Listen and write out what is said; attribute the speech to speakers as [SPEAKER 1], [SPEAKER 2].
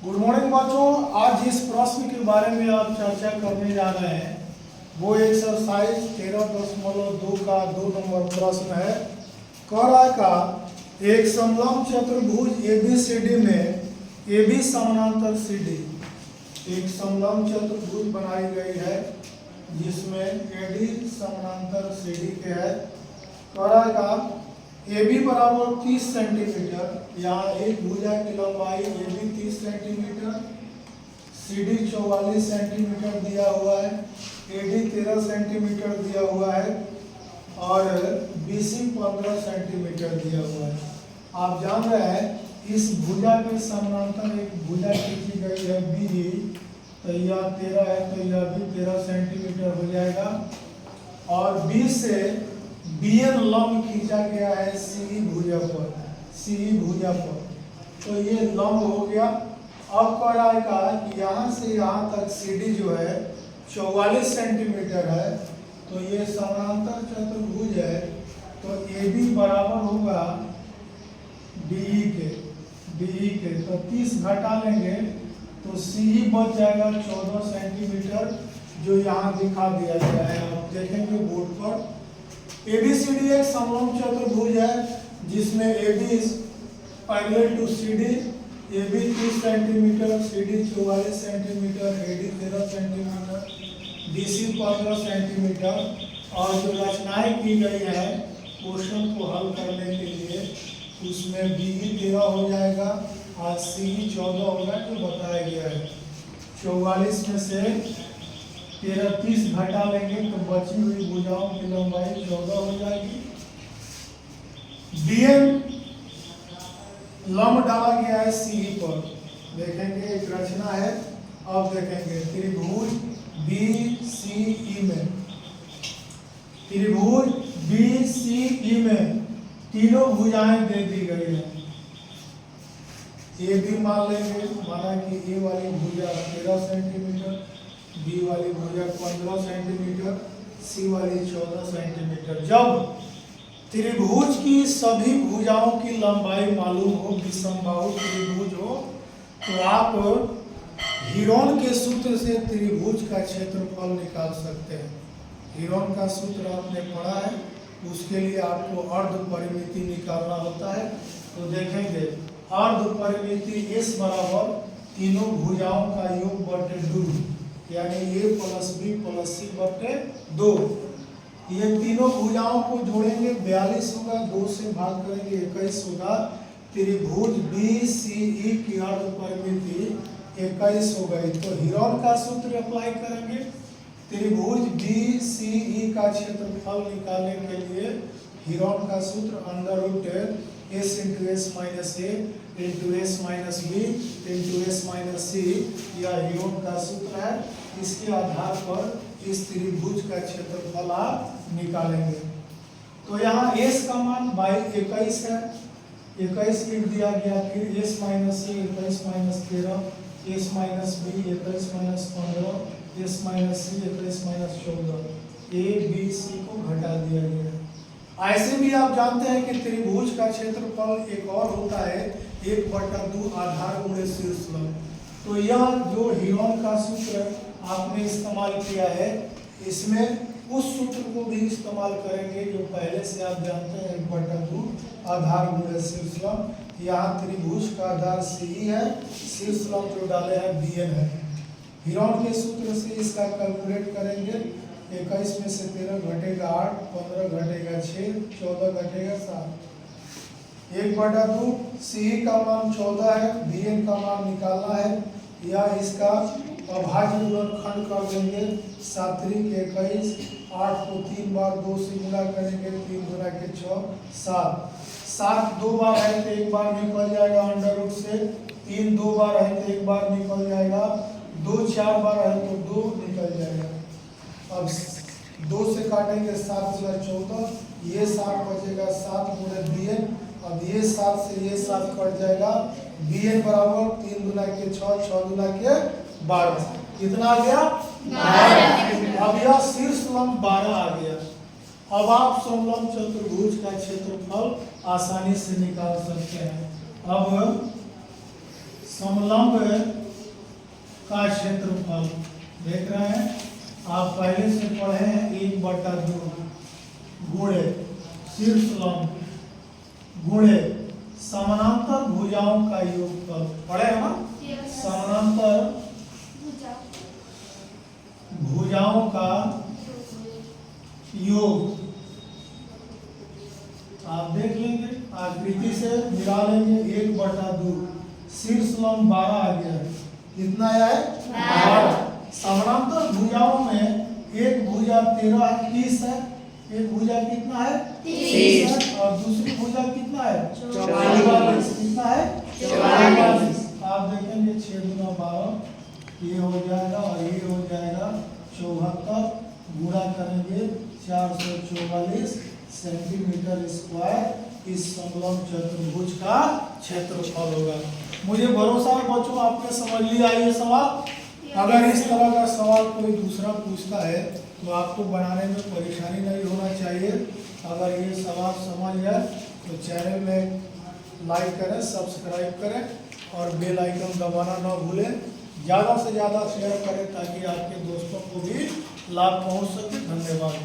[SPEAKER 1] Good morning बच्चों। आज जिस प्रश्न के बारे में आप चर्चा करने जा रहे हैं वो एक्सरसाइज 13.2 का 2 नंबर प्रश्न है। करा का एक समलंब चतुर्भुज एबीसीडी में AB समानांतर CD, एक समलंब चतुर्भुज बनाई गई है जिसमें AD समानांतर CD के है। करा का AB बराबर 30 सेंटीमीटर, यहाँ एक भुजा की लंबाई AB 30 सेंटीमीटर, CD 44 सेंटीमीटर दिया हुआ है, AD 13 सेंटीमीटर दिया हुआ है और BC 15 सेंटीमीटर दिया हुआ है। आप जान रहे हैं इस भुजा के समानांतर एक भुजा खींची गई है BE, तो यह 13 है तो यह भी 13 सेंटीमीटर हो जाएगा और B से BN लंब खींचा गया है CE भुजा पर, तो ये लंब हो गया। अब कह रहा है कि यहाँ से यहाँ तक CD जो है 44 सेंटीमीटर है, तो ये समानांतर चतुर्भुज है, तो AB बराबर होगा DE के, तो 30 घटा लेंगे तो CE बच जाएगा 14 सेंटीमीटर, जो यहाँ दिखा दिया गया है। आप देखेंगे बोर्ड पर ABCD एक समलंब चतुर्भुज है जिसमें AB parallel to CD, AB 30 centimetre, CD 44 centimetre, AD 13 centimetre, BC 15 centimetre, और जो रचनाएं की गई है क्वेश्चन को हल करने के लिए उसमें BE 13 हो जाएगा और CE 14 होगा जो बताया गया है। 44 में से 30 घटा लेंगे तो बची हुई भुजाओं की लंबाई 14 हो जाएगी। BN लंब डाला गया है CE पर, देखेंगे एक रचना है। अब देखेंगे त्रिभुज BCE में तीनों भुजाएं दे दी गई है। A भी मान लेंगे, माना कि A वाली भुजा 13 सेंटीमीटर, B वाली भुजा 15 सेंटीमीटर, C वाली 14 सेंटीमीटर। जब त्रिभुज की सभी भुजाओं की लंबाई मालूम हो, विषमबाहु त्रिभुज हो, तो आप हीरोन के सूत्र से त्रिभुज का क्षेत्रफल निकाल सकते हैं। हीरोन का सूत्र आपने पढ़ा है, उसके लिए आपको अर्ध परिमिति निकालना होता है। तो देखेंगे अर्ध परिमिति S बराबर तीनों भुजाओं का योग बटे 2, यानी A + B + C बटे 2। ये तीनों भुजाओं को जोड़ेंगे 42 होगा, 2 से भाग करेंगे 21 होगा। त्रिभुज BCE की अर्ध परिमिति 21 हो गई। तो हीरोन का सूत्र अप्लाई करेंगे। त्रिभुज BCE का क्षेत्रफल निकालने के लिए हीरोन का सूत्र √S × S - A × S - B × S - C, यह हीरोन का सूत्र है। इसके आधार पर इस त्रिभुज का क्षेत्रफल आप निकालेंगे। तो यहाँ S का मान 21 है, 21 लिख दिया गया। फिर S - A 21 - 13, S - B 21 - 15, S - C 21 - 14, A B C को घटा दिया गया। ऐसे भी आप जानते हैं कि त्रिभुज का क्षेत्रफल एक और होता है 1/2 आधार गुणे शीर्ष लंब। तो यह जो हीरोन का सूत्र आपने इस्तेमाल किया है, इसमें उस सूत्र को भी इस्तेमाल करेंगे जो पहले से आप जानते हैं 1/2 आधार गुणे शीर्ष लंब। यहाँ त्रिभुज का आधार CE है, शीर्ष लंब जो डाले हैं BN है। हीरोन के सूत्र से इसका कैलकुलेट करेंगे। 21 में से 13 घटेगा 8, 15 घटेगा 6, 14 घटेगा 7। 1/2 CE का मान 14 है, BN का मान निकालना है, या इसका अभाज्य गुणनखंड कर देंगे। 7 × 21, 8 को 3 बार 2 से गुणा करेंगे, 3 × 6 7। 7 2 बार है तो 1 बार निकल जाएगा √ से, 3 2 बार है तो 1 बार निकल जाएगा, 2 4 बार है तो 2 निकल जाएगा। अब 2 से काटेंगे 7 × 14, ये 7 बचेगा, 7 × BN। अब ये 7 से ये 7 कट जाएगा, BN बराबर 3 × 6, 6 × 12। कितना आ गया? 12। अब यह शीर्ष लंब 12 आ गया। अब आप समलंब चतुर्भुज का क्षेत्रफल आसानी से निकाल सकते हैं। अब समलंब का क्षेत्रफल देख रहे हैं आप, पहले से पढ़े हैं 1/2 गुणे शीर्ष लंब गुणे समानांतर भुजाओं का योगफल, पढ़े हैं ना? समानांतर भुजाओं का योग आप देख लेंगे, आकृति से मिला लेंगे। 1/2 शीर्ष लंब 12 आ गया है, कितना है? 12। समानांतर भुजाओं में एक भुजा 13 30 है, एक भुजा कितना है? 30 है, और दूसरी भुजा कितना है? 44। कितना है? 44। आप देखेंगे 6 गुना 12 ये हो जाएगा और ये हो जाएगा 74, गुणा करेंगे 444 सेंटीमीटर स्क्वायर इस समलंब चतुर्भुज का क्षेत्रफल होगा। मुझे भरोसा है बच्चों आपने समझ लिया ये सवाल। अगर इस तरह का सवाल कोई दूसरा पूछता है तो आपको बनाने में परेशानी नहीं होना चाहिए। अगर ये सवाल समझ जाए तो चैनल में लाइक करें, सब्सक्राइब करें और बेल आइकन दबाना ना भूलें। ज़्यादा से ज़्यादा शेयर करें ताकि आपके दोस्तों को भी लाभ पहुंच सके। धन्यवाद।